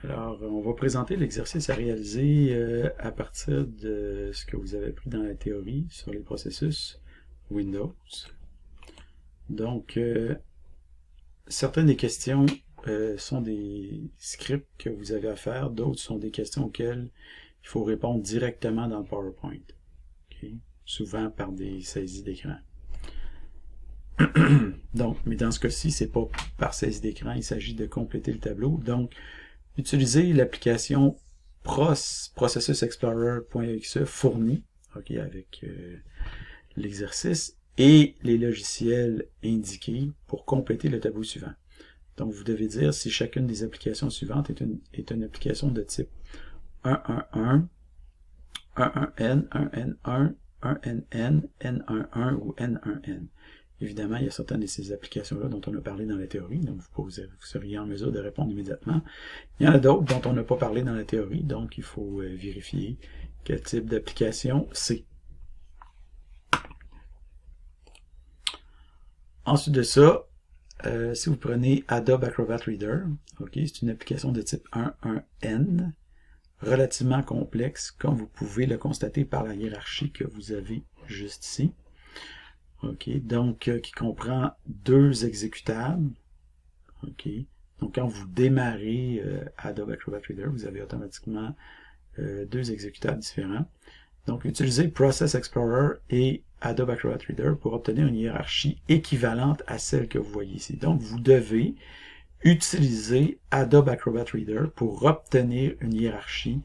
Alors, on va présenter l'exercice à réaliser à partir de ce que vous avez appris dans la théorie sur les processus Windows. Donc, certaines des questions sont des scripts que vous avez à faire, d'autres sont des questions auxquelles il faut répondre directement dans le PowerPoint, okay? Souvent par des saisies d'écran. Donc, mais dans ce cas-ci, c'est pas par saisie d'écran, il s'agit de compléter le tableau. Donc, utilisez l'application processusexplorer.exe fournie, okay, avec l'exercice et les logiciels indiqués pour compléter le tableau suivant. Donc, vous devez dire si chacune des applications suivantes est une application de type 111, 11n, 1n1, 1nn, n11 ou n1n. Évidemment, il y a certaines de ces applications-là dont on a parlé dans la théorie, donc vous seriez en mesure de répondre immédiatement. Il y en a d'autres dont on n'a pas parlé dans la théorie, donc il faut vérifier quel type d'application c'est. Ensuite de ça, si vous prenez Adobe Acrobat Reader, okay, c'est une application de type 1.1n, relativement complexe, comme vous pouvez le constater par la hiérarchie que vous avez juste ici. Okay, donc, qui comprend deux exécutables. Okay. Donc, quand vous démarrez Adobe Acrobat Reader, vous avez automatiquement deux exécutables différents. Donc, utilisez Process Explorer et Adobe Acrobat Reader pour obtenir une hiérarchie équivalente à celle que vous voyez ici. Donc, vous devez utiliser Adobe Acrobat Reader pour obtenir une hiérarchie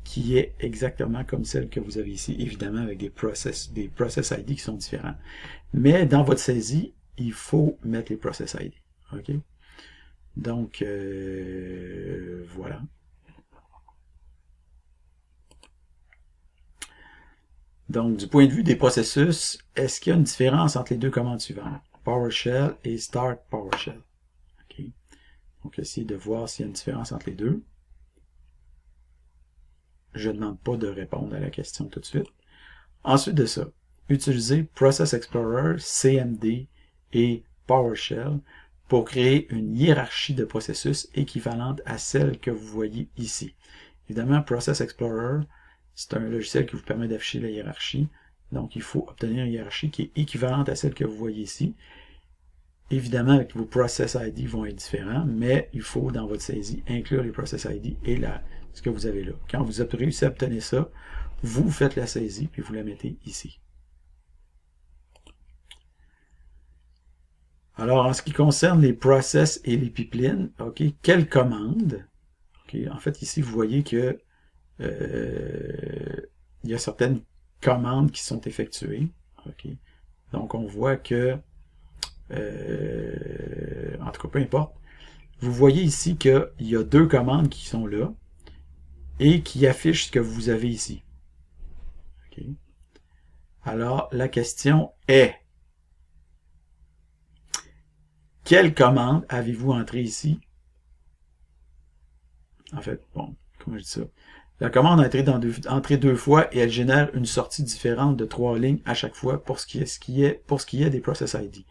qui est exactement comme celle que vous avez ici, évidemment avec des process ID qui sont différents. Mais dans votre saisie, il faut mettre les process ID. Okay? Donc, voilà. Donc, du point de vue des processus, est-ce qu'il y a une différence entre les deux commandes suivantes? PowerShell et Start PowerShell. Okay. Donc, essayez de voir s'il y a une différence entre les deux. Je ne demande pas de répondre à la question tout de suite. Ensuite de ça, utilisez Process Explorer, CMD et PowerShell pour créer une hiérarchie de processus équivalente à celle que vous voyez ici. Évidemment, Process Explorer, c'est un logiciel qui vous permet d'afficher la hiérarchie. Donc, il faut obtenir une hiérarchie qui est équivalente à celle que vous voyez ici. Évidemment, avec vos Process ID vont être différents, mais il faut, dans votre saisie, inclure les Process ID et ce que vous avez là. Quand vous avez réussi à obtenir ça, vous faites la saisie, puis vous la mettez ici. Alors, en ce qui concerne les process et les pipelines, okay, quelle commande? Okay, en fait, ici, vous voyez que il y a certaines commandes qui sont effectuées. Okay. Donc, on voit que, en tout cas, peu importe, vous voyez ici qu'il y a deux commandes qui sont là et qui affichent ce que vous avez ici. Okay. Alors, la question est, quelle commande avez-vous entrée ici? En fait, bon, comment je dis ça? La commande a été entrée deux fois et elle génère une sortie différente de 3 lignes à chaque fois pour ce qui est des Process ID.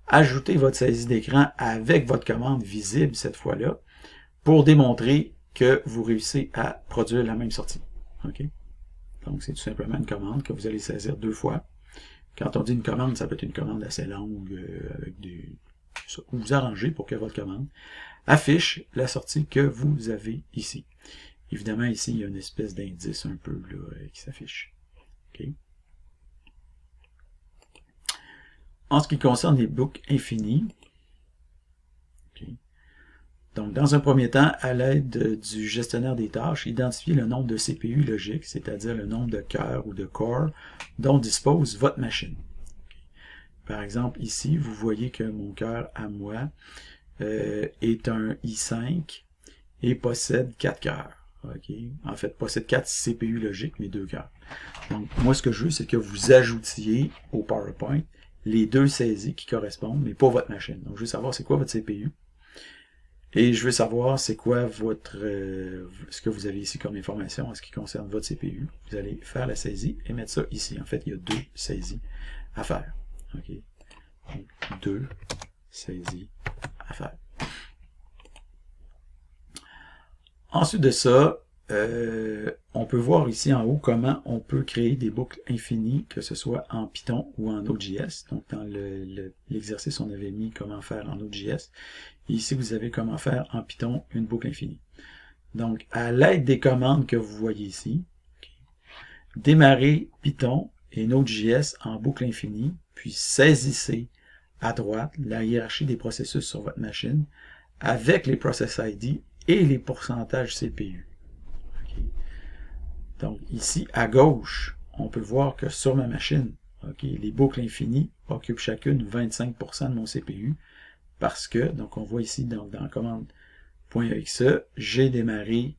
Ajoutez votre saisie d'écran avec votre commande visible cette fois-là pour démontrer que vous réussissez à produire la même sortie. Okay? Donc, c'est tout simplement une commande que vous allez saisir deux fois. Quand on dit une commande, ça peut être une commande assez longue avec des... Vous arrangez pour que votre commande affiche la sortie que vous avez ici. Évidemment, ici, il y a une espèce d'indice un peu là, qui s'affiche. Okay. En ce qui concerne les boucles infinies, okay. Donc, dans un premier temps, à l'aide du gestionnaire des tâches, identifiez le nombre de CPU logiques, c'est-à-dire le nombre de cœurs ou de cores dont dispose votre machine. Okay. Par exemple, ici, vous voyez que mon cœur à moi est un i5 et possède 4 cœurs. Okay. En fait, possède 4 CPU logiques, mais 2 cœurs. Donc, moi, ce que je veux, c'est que vous ajoutiez au PowerPoint les deux saisies qui correspondent, mais pas votre machine. Donc, je veux savoir c'est quoi votre CPU. Et je veux savoir c'est quoi ce que vous avez ici comme information en ce qui concerne votre CPU. Vous allez faire la saisie et mettre ça ici. En fait, il y a deux saisies à faire. Okay. Donc, deux saisies à faire. Ensuite de ça, on peut voir ici en haut comment on peut créer des boucles infinies, que ce soit en Python ou en Node.js. Donc dans l'exercice, on avait mis comment faire en Node.js. Et ici, vous avez comment faire en Python une boucle infinie. Donc, à l'aide des commandes que vous voyez ici, démarrez Python et Node.js en boucle infinie, puis saisissez à droite la hiérarchie des processus sur votre machine avec les process ID et les pourcentages CPU. Okay. Donc ici, à gauche, on peut voir que sur ma machine, les boucles infinies occupent chacune 25% de mon CPU parce que, donc on voit ici dans la commande .exe, j'ai démarré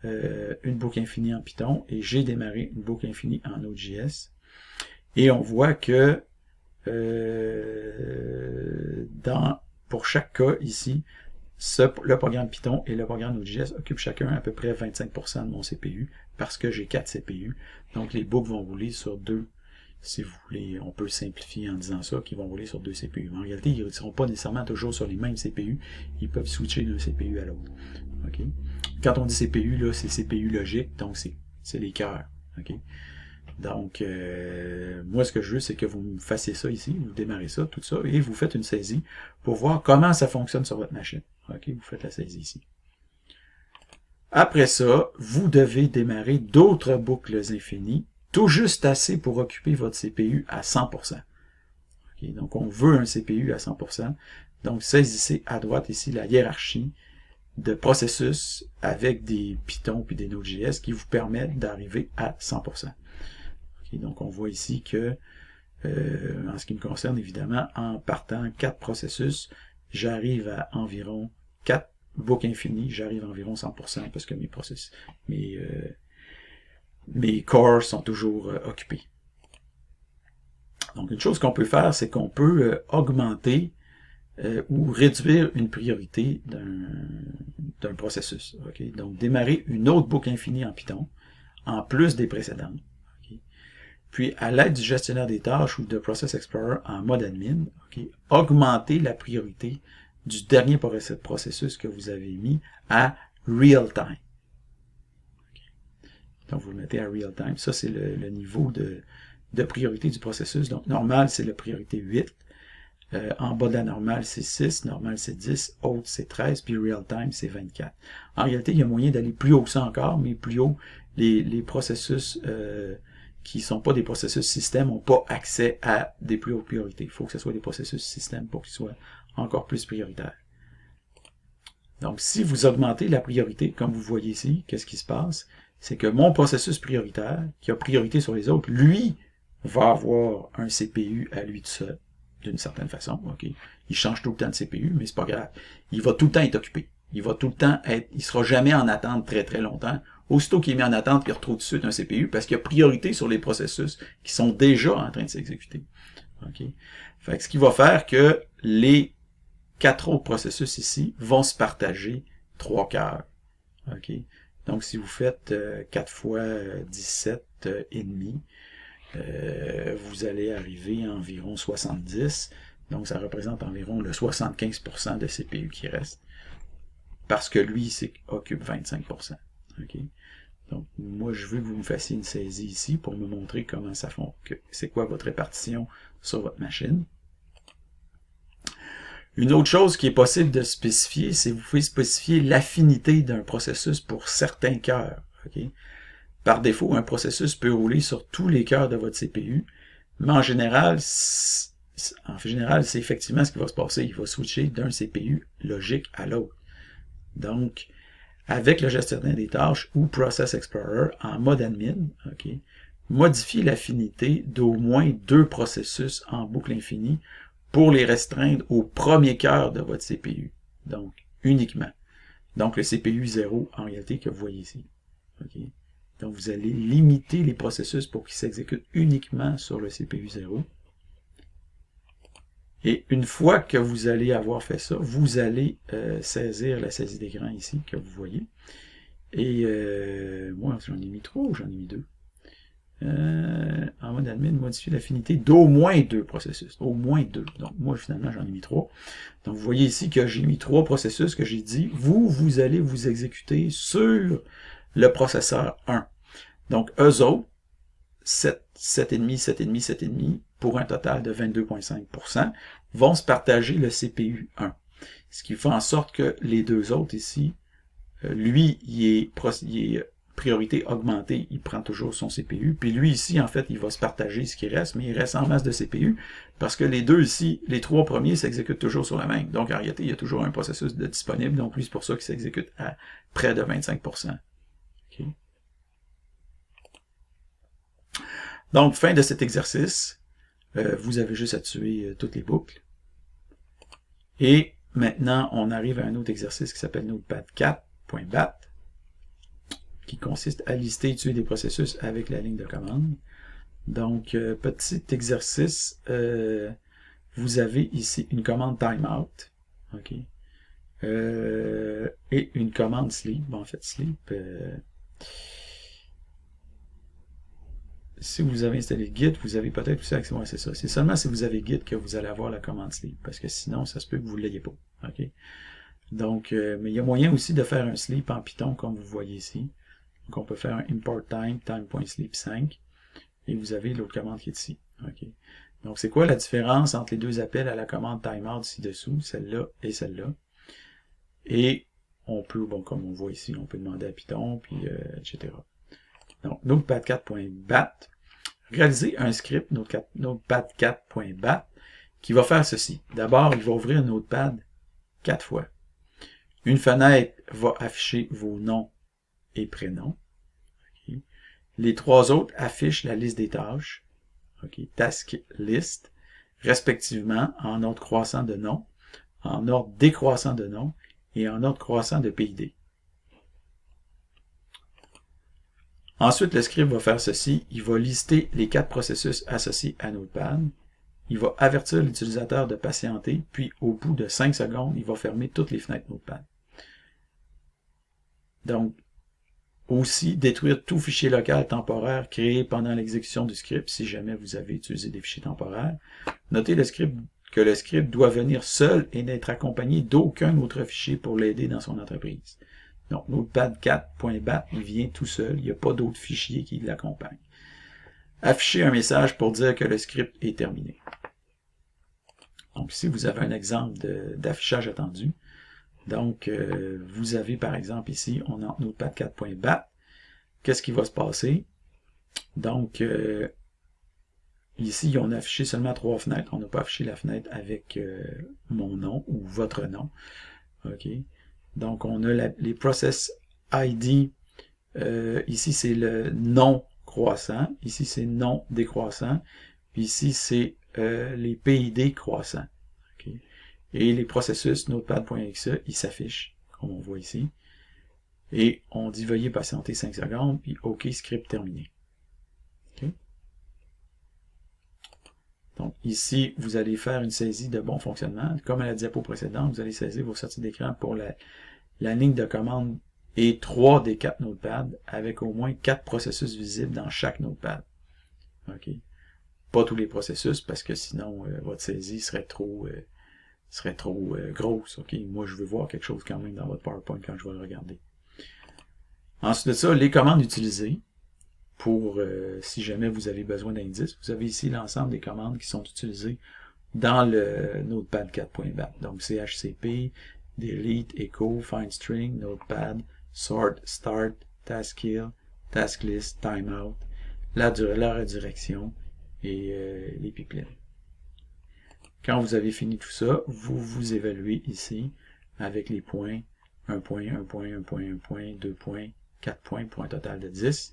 une boucle infinie en Python et j'ai démarré une boucle infinie en Node.js. Et on voit que pour chaque cas ici, le programme Python et le programme Node.js occupent chacun à peu près 25% de mon CPU parce que j'ai 4 CPU. Donc les boucles vont rouler sur 2, si vous voulez, on peut simplifier en disant ça, qu'ils vont rouler sur 2 CPU. Mais en réalité, ils ne seront pas nécessairement toujours sur les mêmes CPU, ils peuvent switcher d'un CPU à l'autre. Okay? Quand on dit CPU, là, c'est CPU logique, donc c'est les cœurs. Okay? Donc, moi, ce que je veux, c'est que vous me fassiez ça ici, vous démarrez ça, tout ça, et vous faites une saisie pour voir comment ça fonctionne sur votre machine. OK, vous faites la saisie ici. Après ça, vous devez démarrer d'autres boucles infinies, tout juste assez pour occuper votre CPU à 100%. Okay, donc, on veut un CPU à 100%. Donc, saisissez à droite ici la hiérarchie de processus avec des Python puis des Node.js qui vous permettent d'arriver à 100%. Okay, donc, on voit ici que, en ce qui me concerne, évidemment, en partant 4 processus, j'arrive à environ 4 boucles infinies, j'arrive à environ 100% parce que mes cores sont toujours occupés. Donc, une chose qu'on peut faire, c'est qu'on peut augmenter ou réduire une priorité d'un processus. Okay? Donc, démarrer une autre boucle infinie en Python, en plus des précédentes. Okay? Puis, à l'aide du gestionnaire des tâches ou de Process Explorer en mode admin, okay, augmenter la priorité du dernier processus que vous avez mis à real time. Okay. Donc, vous le mettez à real time. Ça, c'est le niveau de priorité du processus. Donc, normal, c'est la priorité 8. En bas de la normale, c'est 6. Normal, c'est 10. Haute, c'est 13. Puis real time, c'est 24. En réalité, il y a moyen d'aller plus haut que ça encore, mais plus haut, les processus qui ne sont pas des processus système n'ont pas accès à des plus hautes priorités. Il faut que ce soit des processus système pour qu'ils soient encore plus prioritaires. Donc, si vous augmentez la priorité, comme vous voyez ici, qu'est-ce qui se passe? C'est que mon processus prioritaire, qui a priorité sur les autres, lui, va avoir un CPU à lui tout seul, d'une certaine façon. Okay? Il change tout le temps de CPU, mais c'est pas grave. Il va tout le temps être occupé. Il va tout le temps il sera jamais en attente très très longtemps. Aussitôt qu'il est mis en attente, il retrouve tout de suite un CPU parce qu'il y a priorité sur les processus qui sont déjà en train de s'exécuter. Okay? Fait que ce qui va faire que les 4 autres processus ici vont se partager 3 cœurs. Okay? Donc, si vous faites 4 fois 17 et demi, vous allez arriver à environ 70. Donc, ça représente environ le 75% de CPU qui reste. Parce que lui, occupe 25%. Okay? Donc, moi, je veux que vous me fassiez une saisie ici pour me montrer comment ça fonctionne, c'est quoi votre répartition sur votre machine. Une autre chose qui est possible de spécifier, c'est que vous pouvez spécifier l'affinité d'un processus pour certains cœurs. Okay? Par défaut, un processus peut rouler sur tous les cœurs de votre CPU, mais en général, c'est effectivement ce qui va se passer. Il va switcher d'un CPU logique à l'autre. Donc, avec le gestionnaire des tâches ou Process Explorer en mode admin, okay, modifiez l'affinité d'au moins 2 processus en boucle infinie pour les restreindre au premier cœur de votre CPU. Donc, uniquement. Donc, le CPU 0, en réalité, que vous voyez ici. Okay. Donc, vous allez limiter les processus pour qu'ils s'exécutent uniquement sur le CPU 0. Et une fois que vous allez avoir fait ça, vous allez saisir la saisie d'écran ici, que vous voyez. Et moi, j'en ai mis 3 ou j'en ai mis 2? en mode admin, modifier l'affinité d'au moins 2 processus. Au moins 2. Donc, moi, finalement, j'en ai mis 3. Donc, vous voyez ici que j'ai mis 3 processus que j'ai dit, vous allez vous exécuter sur le processeur 1. Donc, eux autres, 7, 7,5, 7,5, 7,5, pour un total de 22,5%, vont se partager le CPU 1. Ce qui fait en sorte que les deux autres ici, lui, il est priorité augmentée, il prend toujours son CPU, puis lui ici, en fait, il va se partager ce qui reste, mais il reste en masse de CPU, parce que les deux ici, les 3 premiers s'exécutent toujours sur la même. Donc, en réalité, il y a toujours un processus de disponible, donc lui, c'est pour ça qu'il s'exécute à près de 25%. Okay. Donc, fin de cet exercice, vous avez juste à tuer toutes les boucles. Et maintenant, on arrive à un autre exercice qui s'appelle notepad4.bat, qui consiste à lister et tuer des processus avec la ligne de commande. Donc, petit exercice, vous avez ici une commande timeout, ok, et une commande sleep. Bon, en fait, sleep, si vous avez installé Git, vous avez peut-être aussi accès, ouais, c'est ça. C'est seulement si vous avez Git que vous allez avoir la commande sleep, parce que sinon, ça se peut que vous ne l'ayez pas. Ok. Donc, mais il y a moyen aussi de faire un sleep en Python, comme vous voyez ici. Donc, on peut faire un import time.sleep 5, et vous avez l'autre commande qui est ici. Ok. Donc, c'est quoi la différence entre les deux appels à la commande timeout ci-dessous, celle-là et celle-là? Et on peut, bon, comme on voit ici, on peut demander à Python, puis etc. Donc, notepad4.bat, réaliser un script, notepad4.bat, qui va faire ceci. D'abord, il va ouvrir Notepad 4 fois. Une fenêtre va afficher vos noms et prénoms. Okay. Les 3 autres affichent la liste des tâches, okay. Task list, respectivement en ordre croissant de nom, en ordre décroissant de nom et en ordre croissant de PID. Ensuite, le script va faire ceci. Il va lister les 4 processus associés à Notepad. Il va avertir l'utilisateur de patienter, puis au bout de 5 secondes, il va fermer toutes les fenêtres Notepad. Donc, aussi, détruire tout fichier local temporaire créé pendant l'exécution du script, si jamais vous avez utilisé des fichiers temporaires. Notez que le script doit venir seul et n'être accompagné d'aucun autre fichier pour l'aider dans son entreprise. Donc, notepad4.bat, il vient tout seul, il n'y a pas d'autres fichiers qui l'accompagnent. Afficher un message pour dire que le script est terminé. Donc, ici, vous avez un exemple d'affichage attendu. Donc, vous avez, par exemple, ici, on entre notepad4.bat. Qu'est-ce qui va se passer? Donc, ici, on a affiché seulement 3 fenêtres. On n'a pas affiché la fenêtre avec mon nom ou votre nom. OK. Donc, on a les process ID. Ici, c'est le nom croissant. Ici, c'est non décroissant. Puis ici, c'est les PID croissants. Okay. Et les processus notepad.exe, ils s'affichent, comme on voit ici. Et on dit veuillez patienter 5 secondes, puis OK, script terminé. Okay. Donc ici, vous allez faire une saisie de bon fonctionnement. Comme à la diapo précédente, vous allez saisir vos sorties d'écran pour la ligne de commande et 3 des 4 notepads avec au moins 4 processus visibles dans chaque notepad. OK. Pas tous les processus, parce que sinon, votre saisie serait trop grosse. OK. Moi, je veux voir quelque chose quand même dans votre PowerPoint quand je vais le regarder. Ensuite de ça, les commandes utilisées pour, si jamais vous avez besoin d'indices, vous avez ici l'ensemble des commandes qui sont utilisées dans le Notepad 4.bat. Donc, chcp, delete, echo, find string, notepad, sort, start, task kill, task list, timeout, la redirection et les pipelines. Quand vous avez fini tout ça, vous vous évaluez ici avec les points 1 point, 1 point, 1 point, 1 point, 2 points, 4 points pour un total de 10.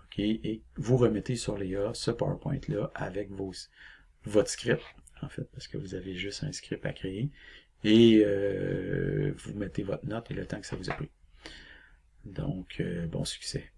Okay, et vous remettez sur les A ce PowerPoint-là avec votre script, en fait, parce que vous avez juste un script à créer. Et vous mettez votre note et le temps que ça vous a pris. Donc, bon succès.